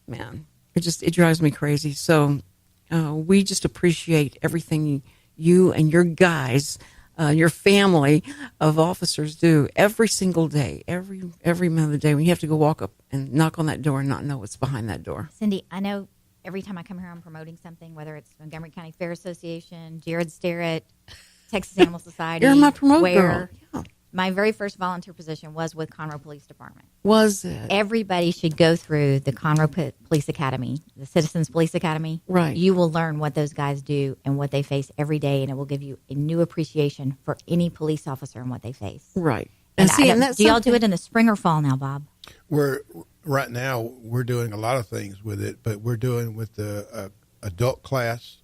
A: man, it drives me crazy. So we just appreciate everything you and your guys, your family of officers do every single day, every minute of the day. When you have to go walk up and knock on that door and not know what's behind that door.
D: Cindy, I know every time I come here, I'm promoting something, whether it's Montgomery County Fair Association, Jarrod, Sterrett, Texas Animal Society.
A: You're my promote girl. Yeah.
D: My very first volunteer position was with Conroe Police Department.
A: Was it?
D: Everybody should go through the Conroe Police Academy, the Citizens Police Academy.
A: Right.
D: You will learn what those guys do and what they face every day, and it will give you a new appreciation for any police officer and what they face.
A: Right.
D: And do y'all do it in the spring or fall now, Bob?
C: We're Right now, we're doing a lot of things with it, but we're doing with the adult class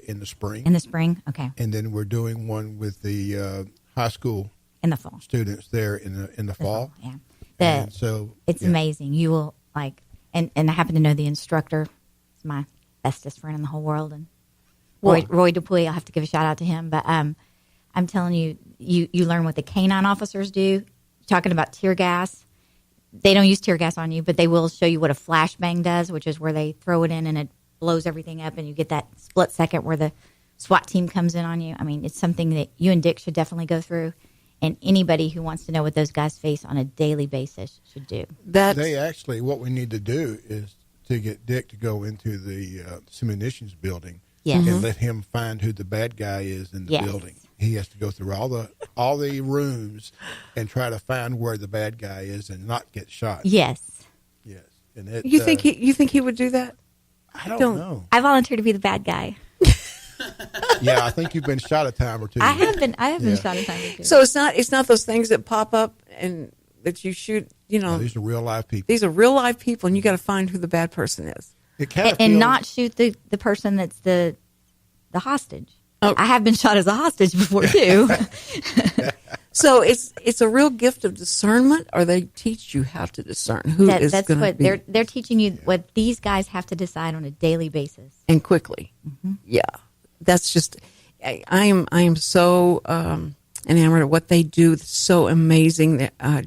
C: in the spring.
D: In the spring, okay.
C: And then we're doing one with the high school
D: in the fall
C: students there in the fall.
D: Yeah,
C: and so
D: it's amazing. You will like, and I happen to know the instructor. He's my bestest friend in the whole world, and Roy Dupuy. I'll have to give a shout out to him. But I'm telling you, you learn what the canine officers do. Talking about tear gas. They don't use tear gas on you, but they will show you what a flashbang does, which is where they throw it in and it blows everything up, and you get that split second where the SWAT team comes in on you. I mean, it's something that you and Dick should definitely go through, and anybody who wants to know what those guys face on a daily basis should do.
C: They actually, what we need to do is to get Dick to go into the munitions building and let him find who the bad guy is in the building. He has to go through all the rooms and try to find where the bad guy is and not get shot.
D: Yes.
C: And it,
A: you think he would do that?
C: I don't know.
D: I volunteer to be the bad guy.
C: Yeah, I think you've been shot a time or two.
D: I have been shot a time or two.
A: So it's not those things that pop up and that you shoot.
C: No, these are real live people.
A: These are real live people, and you got to find who the bad person is.
C: It kind of
D: and not shoot the person that's the hostage. Oh. I have been shot as a hostage before too.
A: So it's a real gift of discernment, or they teach you how to discern who is
D: that's
A: going to
D: what
A: be.
D: They're teaching you what these guys have to decide on a daily basis
A: and quickly.
D: Mm-hmm.
A: Yeah, that's just I am so enamored of what they do. It's so amazing that I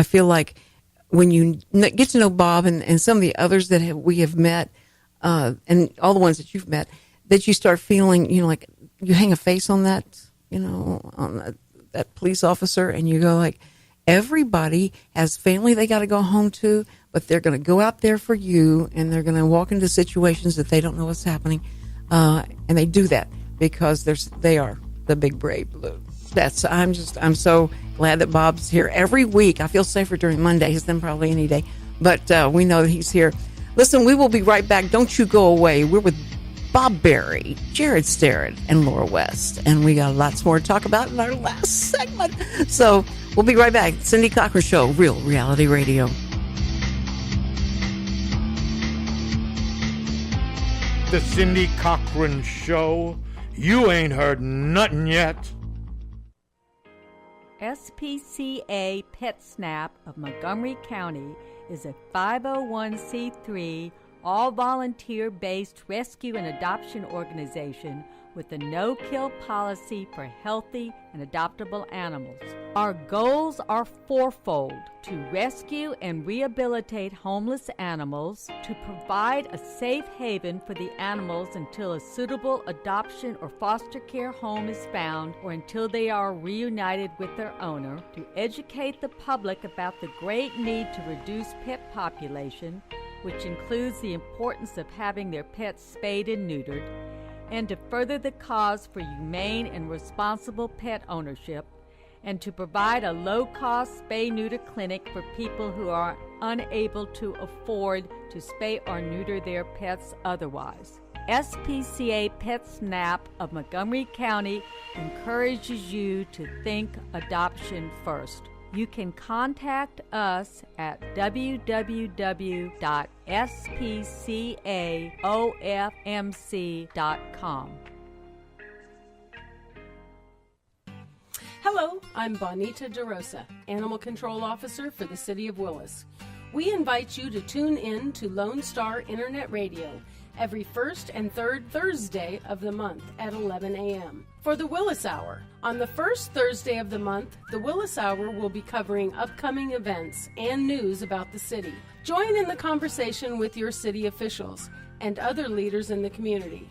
A: feel like when you get to know Bob and some of the others that we have met, and all the ones that you've met, that you start feeling, like you hang a face on that, on that police officer, and you go like, everybody has family they got to go home to, but they're going to go out there for you, and they're going to walk into situations that they don't know what's happening, and they do that because they are the big brave blue. I'm so glad that Bob's here every week. I feel safer during Mondays than probably any day, but we know that he's here. Listen, we will be right back. Don't you go away. We're with Bob Berry, Jarrod Sterrett, and Laura West. And we got lots more to talk about in our last segment. So we'll be right back. Cindy Cochran Show, Real Reality Radio.
E: The Cindy Cochran Show. You ain't heard nothing yet.
N: SPCA PetSnap of Montgomery County is a 501c3 all-volunteer-based rescue and adoption organization with a no-kill policy for healthy and adoptable animals. Our goals are fourfold: to rescue and rehabilitate homeless animals, to provide a safe haven for the animals until a suitable adoption or foster care home is found or until they are reunited with their owner, to educate the public about the great need to reduce pet population, which includes the importance of having their pets spayed and neutered, and to further the cause for humane and responsible pet ownership, and to provide a low-cost spay-neuter clinic for people who are unable to afford to spay or neuter their pets otherwise. SPCA PetSnap of Montgomery County encourages you to think adoption first. You can contact us at www.spcaofmc.com.
O: Hello, I'm Bonita DeRosa, Animal Control Officer for the City of Willis. We invite you to tune in to Lone Star Internet Radio every first and third Thursday of the month at 11 a.m. for the Willis Hour. On the first Thursday of the month, the Willis Hour will be covering upcoming events and news about the city. Join in the conversation with your city officials and other leaders in the community.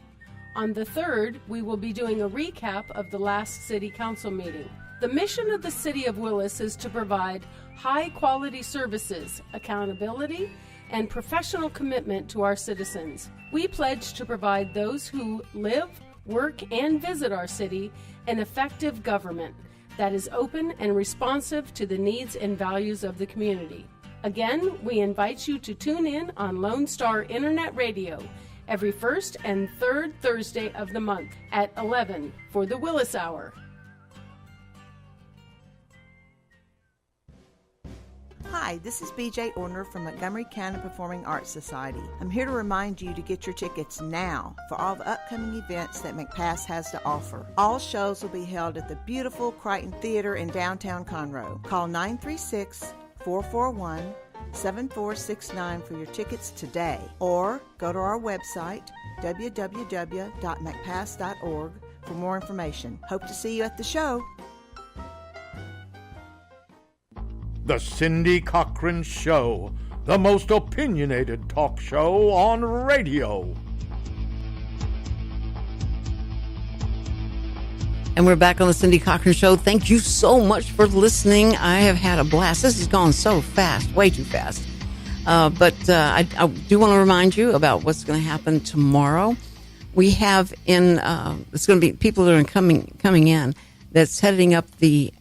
O: On the third, we will be doing a recap of the last City Council meeting. The mission of the City of Willis is to provide high-quality services, accountability, and professional commitment to our citizens. We pledge to provide those who live, work, and visit our city an effective government that is open and responsive to the needs and values of the community. Again, we invite you to tune in on Lone Star Internet Radio every first and third Thursday of the month at 11 for the Willis Hour.
K: Hi,
P: Hi, this is BJ Orner from Montgomery County Performing Arts Society. I'm here to remind you to get your tickets now for all the upcoming events that McPass has to offer. All shows will be held at the beautiful Crichton Theater in downtown Conroe. Call 936-441-7469 for your tickets today, or go to our website, www.mcpass.org, for more information. Hope to see you at the show.
E: The Cindy Cochran Show, the most opinionated talk show on radio.
A: And we're back on the Cindy Cochran Show. Thank you so much for listening. I have had a blast. This has gone so fast, way too fast. But I do want to remind you about what's going to happen tomorrow. We have it's going to be people that are coming in that's heading up the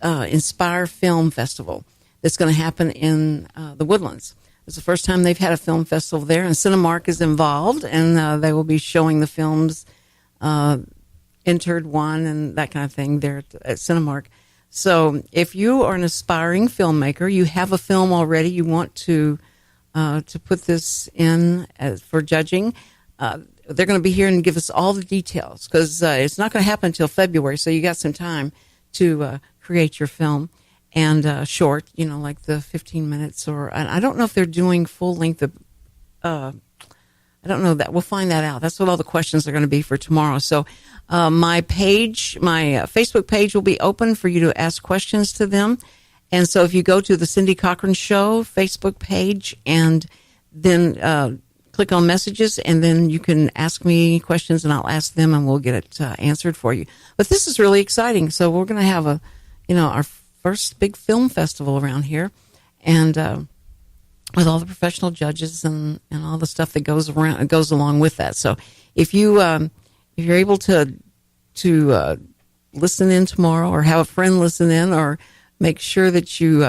A: Inspire Film Festival that's going to happen in the Woodlands. It's the first time they've had a film festival there, and Cinemark is involved, and they will be showing the films entered, won, and that kind of thing there at Cinemark. So if you are an aspiring filmmaker, you have a film already, you want to put this in for judging, they're going to be here and give us all the details, because it's not going to happen until February, so you got some time to create your film. And short, like the 15 minutes, or I don't know if they're doing full length of, I don't know that. We'll find that out. That's what all the questions are going to be for tomorrow. So my Facebook page will be open for you to ask questions to them. And so if you go to the Cindy Cochran Show Facebook page and then click on messages, and then you can ask me questions and I'll ask them and we'll get it answered for you. But this is really exciting. So we're going to have our first big film festival around here, and with all the professional judges and all the stuff that goes along with that. So if you're able to listen in tomorrow, or have a friend listen in, or make sure that you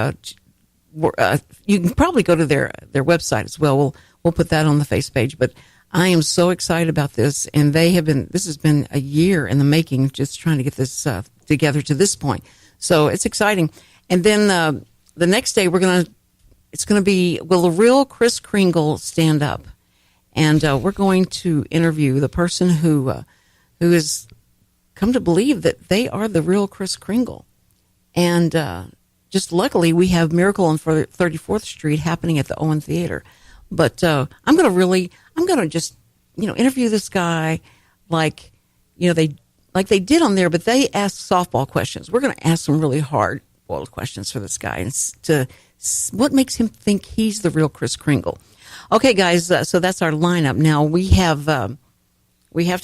A: can probably go to their website as well. We'll put that on the face page. But I am so excited about this, and this has been a year in the making, just trying to get this together to this point. So it's exciting. And then the next day it's going to be, will the real Kris Kringle stand up? And we're going to interview the person who has come to believe that they are the real Kris Kringle. And just luckily we have Miracle on 34th Street happening at the Owen Theater. But I'm going to just, interview this guy like they did on there, but they asked softball questions. We're going to ask some really hard-boiled questions for this guy, and what makes him think he's the real Kris Kringle. Okay, guys, so that's our lineup. Now we have to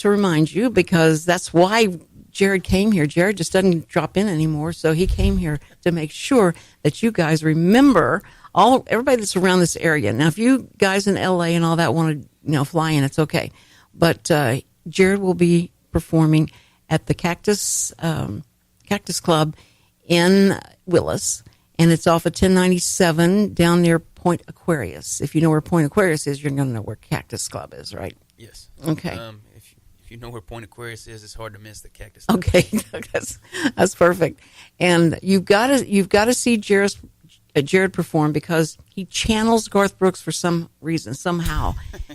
A: remind you, because that's why Jarrod came here. Jarrod just doesn't drop in anymore, so he came here to make sure that you guys remember everybody that's around this area. Now, if you guys in LA and all that want to fly in, it's okay. But Jarrod will be performing at the Cactus Club in Willis, and it's off of 1097 down near Point Aquarius. If you know where Point Aquarius is, you're going to know where Cactus Club is, right?
B: Yes.
A: Okay.
B: If you know where Point Aquarius is, it's hard to miss the Cactus Club.
A: Okay, that's perfect. And you've got to see Jarrod perform, because he channels Garth Brooks for some reason, somehow.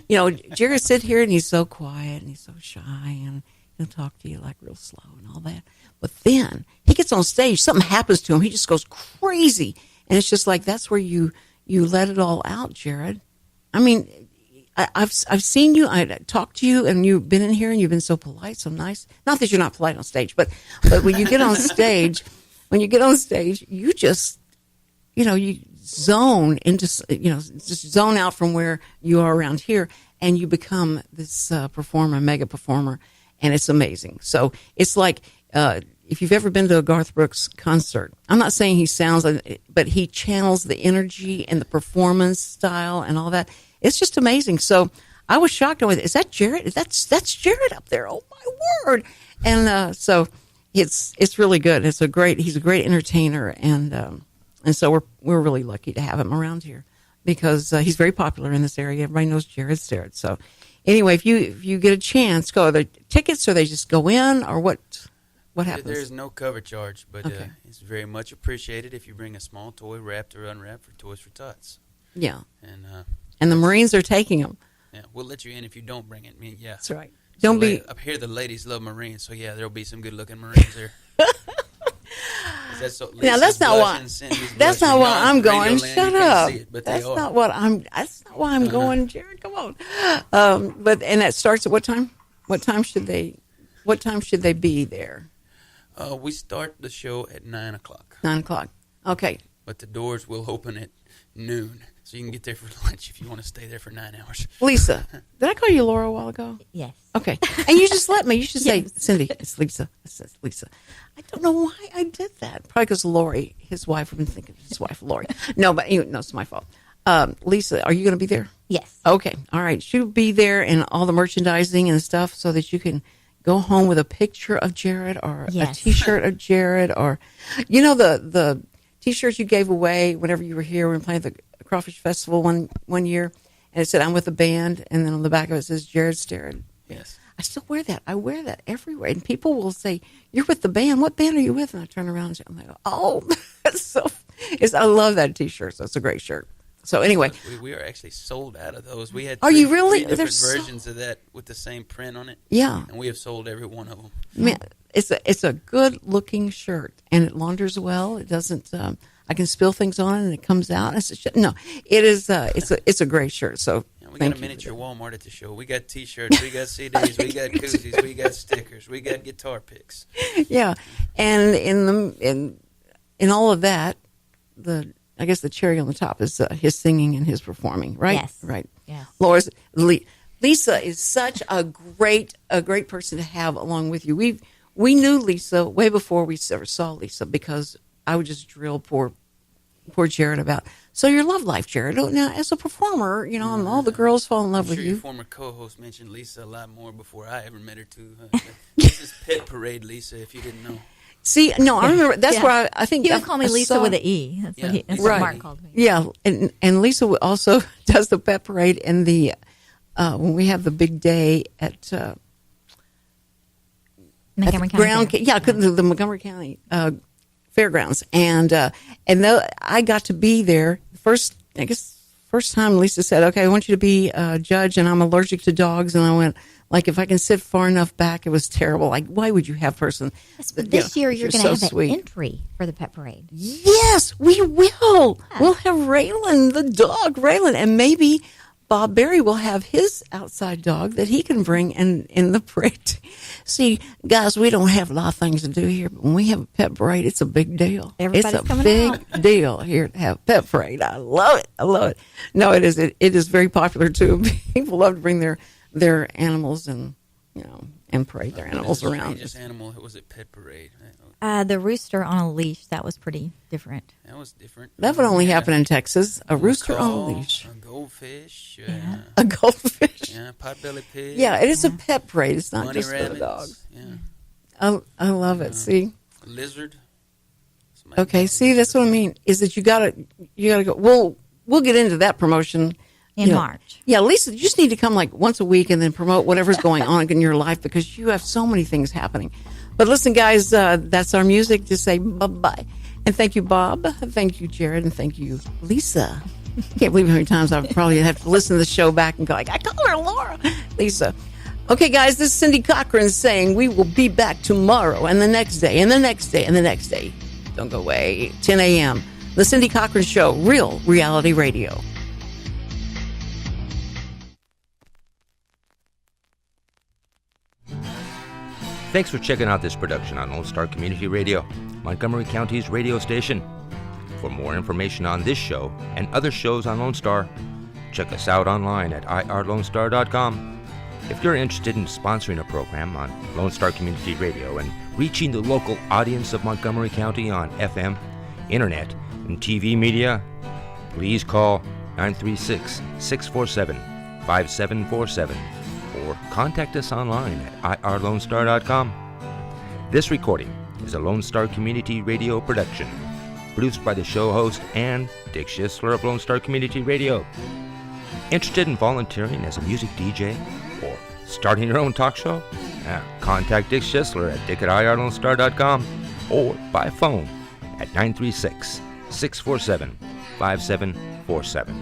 A: Jarrod sit here and he's so quiet and he's so shy, and he'll talk to you like real slow and all that. But then he gets on stage, something happens to him. He just goes crazy. And it's just like, that's where you let it all out, Jarrod. I mean, I've seen you, I talked to you, and you've been in here and you've been so polite, so nice. Not that you're not polite on stage, but when you get on stage, you just, you zone into, just zone out from where you are around here, and you become this mega performer, and it's amazing. So it's like, if you've ever been to a Garth Brooks concert, I'm not saying he sounds, but he channels the energy and the performance style and all that. It's just amazing. So I was shocked. I went, is that Jarrod? That's Jarrod up there. Oh my word. And so it's really good. He's a great entertainer, and so we're really lucky to have him around here, because he's very popular in this area. Everybody knows Jarrod Sterrett. So anyway, if you get a chance, go. Are there tickets, or they just go in, or what? What happens?
B: There's no cover charge, but
A: Okay.
B: it's very much appreciated if you bring a small toy wrapped or unwrapped for Toys for Tots.
A: Yeah.
B: And
A: the Marines are taking them.
B: Yeah, we'll let you in if you don't bring it. I mean, yeah.
A: That's right.
B: So
A: Don't be.
B: up here, the ladies love Marines, so yeah, there'll be some good-looking Marines there.
A: Now that's not why. That's not why I'm going. Shut up. That's not what I'm. That's not why I'm going, Jarrod. Come on. But that starts at what time? What time should they? What time should they be there?
B: We start the show at 9 o'clock.
A: 9 o'clock. Okay.
B: But the doors will open at noon, so you can get there for lunch if you want to stay there for 9 hours.
A: Lisa, did I call you Laura a while ago?
D: Yes.
A: Okay. And you just let me. You should say, Cindy, it's Lisa. It's Lisa. I don't know why I did that. Probably because Lori, his wife, I've been thinking of his wife, Lori. No, but no, it's my fault. Lisa, are you going to be there?
D: Yes.
A: Okay. All right. She'll be there and all the merchandising and stuff so that you can go home with a picture of Jarrod or a T-shirt of Jarrod or, the T-shirts you gave away whenever you were here when we played the Crawfish Festival one year, and it said "I'm with the band," and then on the back of it says Jarrod Sterrett.
B: Yes,
A: I still wear that. I wear that everywhere, and people will say, "You're with the band. What band are you with?" And I turn around and I'm like, "Oh, I love that T-shirt. So it's a great shirt." So anyway,
B: we are actually sold out of those. We had
A: are you really?
B: three different
A: There's
B: versions of that with the same print on it.
A: Yeah,
B: and we have sold every one of them.
A: Man, it's a good looking shirt, and it launders well. It doesn't. I can spill things on it, and it comes out. No, it is. It's a great shirt. So
B: we got a miniature Walmart at the show. We got T-shirts, we got CDs, we got koozies, we got stickers, we got guitar picks.
A: Yeah, and in all of that, I guess the cherry on the top is his singing and his performing. Right.
D: Yes.
A: Right.
D: Yes.
A: Lisa is such a great person to have along with you. We knew Lisa way before we ever saw Lisa because I would just drill poor Jarrod about. So your love life, Jarrod. Now, as a performer, and all the girls fall in love with you.
B: Your former co-host mentioned Lisa a lot more before I ever met her too. This is Pet Parade Lisa, if you didn't know.
A: See, no, I remember. That's where I think
D: he would call me Lisa with an E. That's what Mark called me.
A: Yeah, and Lisa also does the Pet Parade in the when we have the big day at
D: Montgomery County.
A: The Montgomery County Fairgrounds, and I got to be there first time. Lisa said, "Okay, I want you to be a judge," and I'm allergic to dogs, and I went. Like, if I can sit far enough back, it was terrible. Like, why would you have person?
D: Yes, but this year you're going to have an entry for the Pet Parade.
A: Yes, we will. Yeah. We'll have Raylan, the dog, and maybe Bob Berry will have his outside dog that he can bring in the parade. See, guys, we don't have a lot of things to do here, but when we have a pet parade, it's a big deal.
D: Everybody's
A: it's a
D: coming
A: big
D: out.
A: deal here to have a pet parade. I love it. No, it is. It is very popular too. People love to bring their animals and parade their animals around.
B: The strangest animal was at Pet Parade.
D: The rooster on a leash, that was pretty different.
B: That was different.
A: That would only happen in Texas. A rooster on a leash.
B: A goldfish.
A: A goldfish.
B: Yeah, potbelly pig.
A: Yeah, it is a pet parade. It's not
B: Bunny
A: just
B: rabbits.
A: for the dogs.
B: Yeah.
A: I love it. See?
B: A lizard.
A: Okay, see, that's what I mean, is that you gotta go. We'll get into that promotion
D: in March.
A: Yeah, Lisa, you just need to come like once a week and then promote whatever's going on in your life because you have so many things happening. But listen, guys, that's our music. Just say bye-bye. And thank you, Bob. Thank you, Jarrod. And thank you, Lisa. Can't believe how many times I probably have to listen to the show back and go, like, I call her Laura. Lisa. Okay, guys, this is Cindy Cochran saying we will be back tomorrow and the next day and the next day and the next day. Don't go away. 10 a.m. The Cindy Cochran Show, Real Reality Radio.
Q: Thanks for checking out this production on Lone Star Community Radio, Montgomery County's radio station. For more information on this show and other shows on Lone Star, check us out online at irlonestar.com. If you're interested in sponsoring a program on Lone Star Community Radio and reaching the local audience of Montgomery County on FM, internet, and TV media, please call 936-647-5747 or contact us online at irlonestar.com. This recording is a Lone Star Community Radio production, produced by the show host and Dick Schissler of Lone Star Community Radio. Interested in volunteering as a music DJ or starting your own talk show? Contact Dick Schissler at dick@iRLoneStar.com or by phone at 936-647-5747.